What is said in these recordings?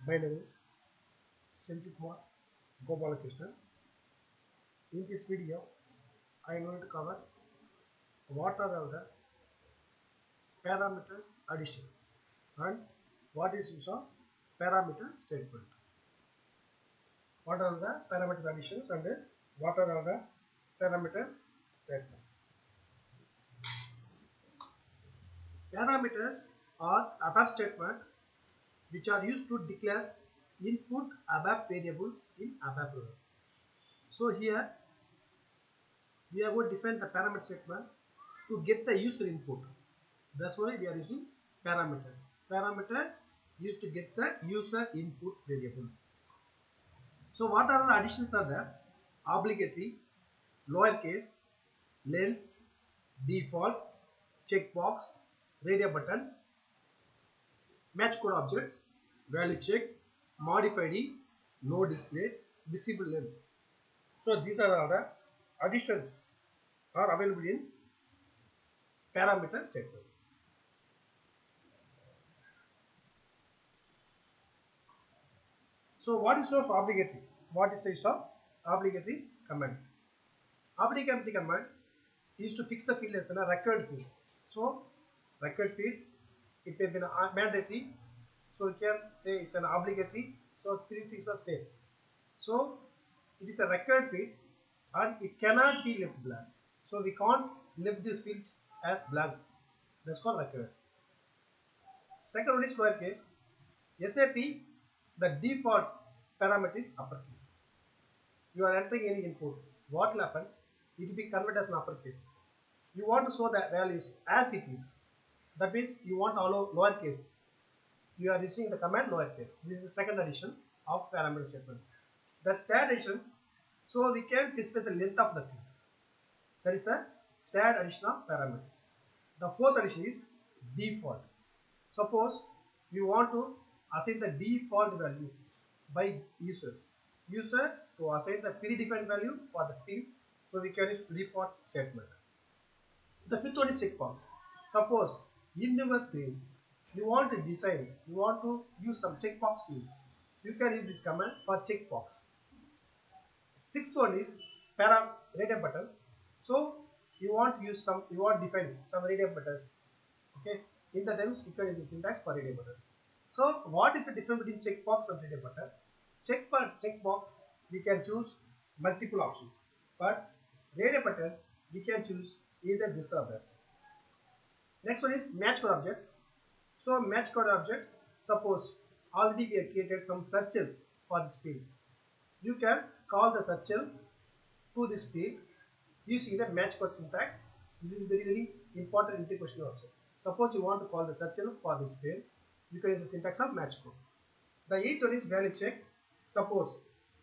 My name is Kumar Gopalakrishnan. In this video, I am going to cover what are all the parameters additions and what is use of parameter statement. What are the parameter additions and what are all the parameter statement. Parameters are ABAP statement which are used to declare input ABAP variables in ABAP program. So here we are going to define the parameter statement to get the user input. That's why we are using parameters. Parameters used to get the user input variable. So what are the additions are there? Obligatory, lowercase, length, default, checkbox, radio buttons, match code objects, value check, modified, no display, visible length. So these are all the additions are available in parameter statement. So what is of obligatory? What is the use of obligatory command? Obligatory command is to fix the field as a required field. So required field, it may be mandatory. So you can say it's an obligatory. So three things are same. So it is a required field and it cannot be left blank. So we can't leave this field as blank. That's called required. Second one is lowercase. SAP, the default parameter is uppercase. You are entering any input. What will happen? It will be converted as an uppercase. You want to show the values as it is. That means you want to allow lowercase. You are using the command lowercase. This is the second addition of parameter statement. The third addition, so we can specify the length of the field. That is a third addition of parameters. The fourth addition is default. Suppose we want to assign the default value by users. User to assign the predefined value for the field. So we can use default statement. The fifth one is checkbox. Suppose in your screen you want to design, you want to use some checkbox field. You can use this command for checkbox. Sixth one is radio button. So you want to use some, you want to define some radio buttons. Okay, in the terms you can use the syntax for radio buttons. So what is the difference between checkbox and radio button? Checkbox we can choose multiple options, but radio button we can choose either this or that. Next one is match code objects. So match code object, suppose already we have created some search for this field. You can call the search to this field using the match code syntax. This is very important in the question also. Suppose you want to call the search for this field, you can use the syntax of match code. The eighth one is value check. Suppose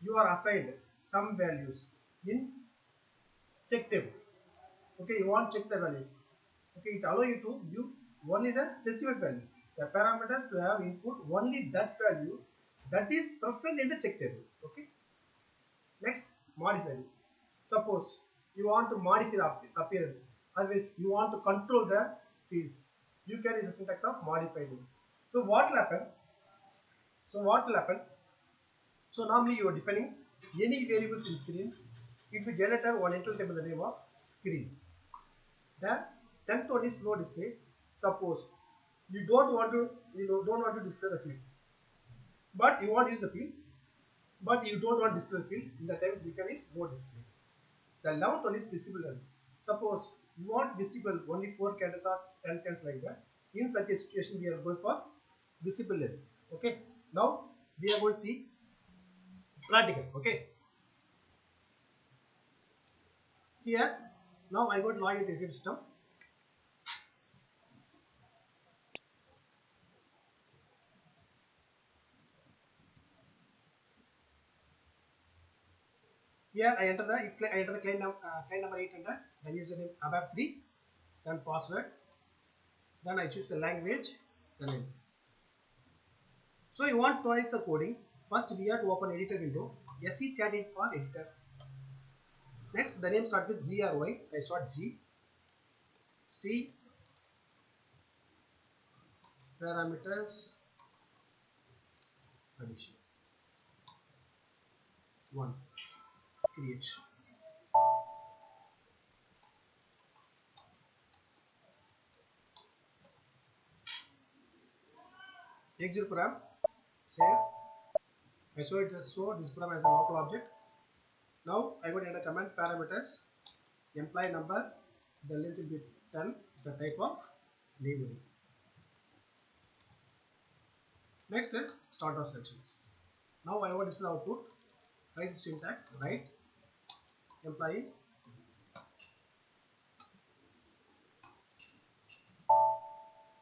you are assigned some values in check table. Okay, you want to check the values. Okay, it allows you to view only the specified values. The parameters to have input only that value that is present in the check table. Okay. Next, modify. Suppose you want to modify the appearance. Otherwise, you want to control the field. You can use the syntax of modify. So what will happen? So normally you are defining any variables in screens. It will generate one entry table with the name of screen. The 10th one is no display. Suppose you don't want to display the field, but you want to use the field, but you don't want to display the field. In the times you can use no display. The 11th one is visible length. Suppose you want visible only 4 characters or 10 characters like that. In such a situation, we are going for visible length. Okay. Now we are going to see practical. Okay. Here now I got log into system. Here I enter the client number 800, then username ABAP3, then password, then I choose the language, then enter. So you want to write the coding. First we have to open editor window, SE38 for editor. Next the name starts with GRY, I start G, T parameters addition. 1. Create. Execute program. Save. I show this program as a local object. Now I will enter command parameters. Employee number. The length will be 10. It's a type of name. Next is start of selections. Now I want to display output. Write the syntax. Write employee.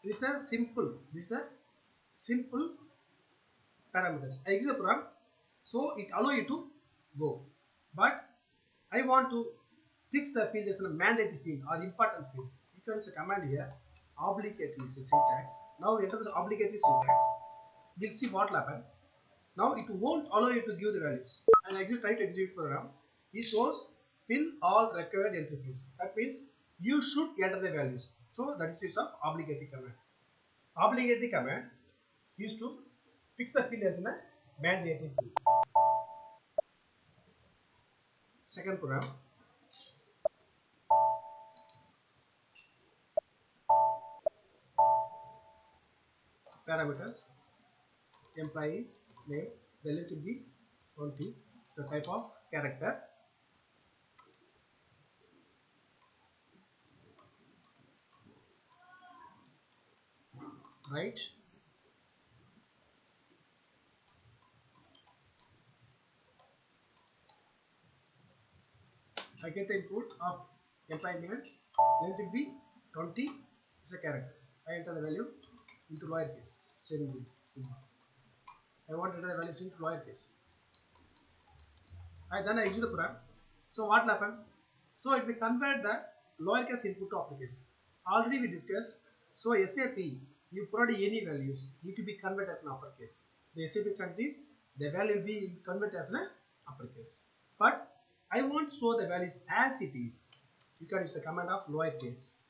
This is a simple parameters. I give the program, so it allow you to go. But I want to fix the field as a mandatory field or important field. You can use a command here. Obligatory is the syntax. Now enter the obligatory syntax. We'll see what will happen. Now it won't allow you to give the values. And try to execute program. It shows fill all required entry fields. That means you should enter the values. So that is use of obligatory command. Obligatory command used to fix the field as a mandatory field. Second program. Parameters. Employee name. The length will be 20. It's a type of character. Right. I get the input of employee name. Length will be 20. It's a character. I enter the value into lowercase. Same thing. I want to enter the values into lowercase. Then I execute the program. So what will happen? So it will convert the lowercase input to uppercase. Already we discussed. So SAP, you provide any values need to be converted as an uppercase. The SAP standard is the value will be converted as an uppercase. But I want to show the values as it is. You can use the command of lowercase.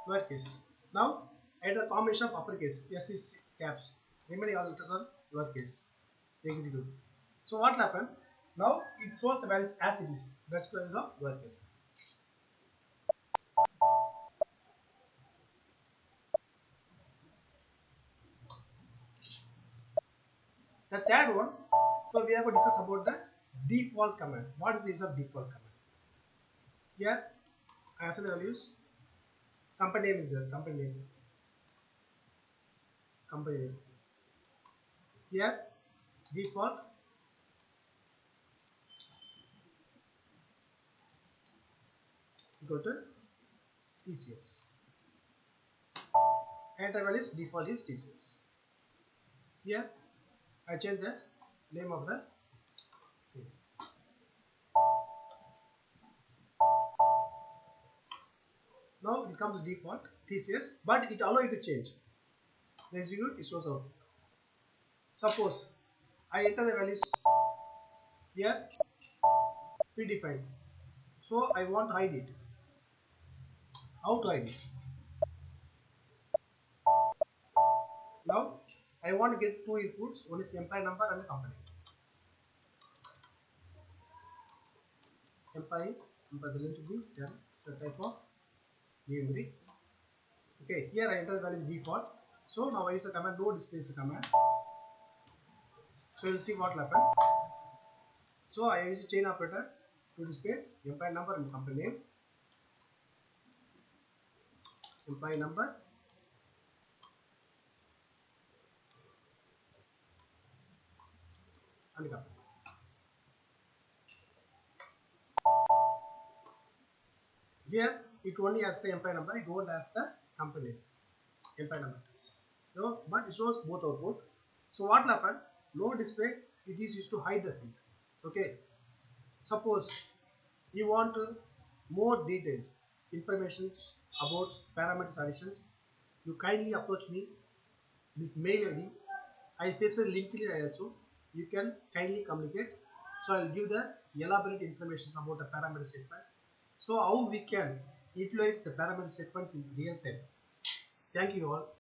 Lowercase. Now add a combination of uppercase. S is caps. Remaining all letters are lowercase. Execute. So what will happen? Now it shows the values as it is. That's because of lowercase. The third one, so we have to discuss about the default command. What is the use of default command? Here, as the values, company name is there, company name. Here, default, go to TCS. Enter values, default is TCS. Here, I change the name of the scene. Now it comes default TCS, but it allows you to change. Execute, it shows out. Suppose I enter the values here predefined. So I want to hide it. How to hide it? Now I want to get two inputs. One is employee number and the company. Employee number the length will be 10. So type of numeric. Okay, here I enter the value is default. So now I use the command no display is a command. So you'll see what will happen. So I use a chain operator to display employee number and company name. Employee number. And company. Here it only has the employee number, it won't has the company name. Employee number. So, but it shows both output. So what will happen? No display, it is used to hide the field. Okay. Suppose you want more detailed information about parameters additions, you kindly approach me this mail ID. I specify link also. You can kindly communicate. So I will give the elaborate information about the parameter sequence. So how we can utilize the parameter sequence in real time. Thank you all.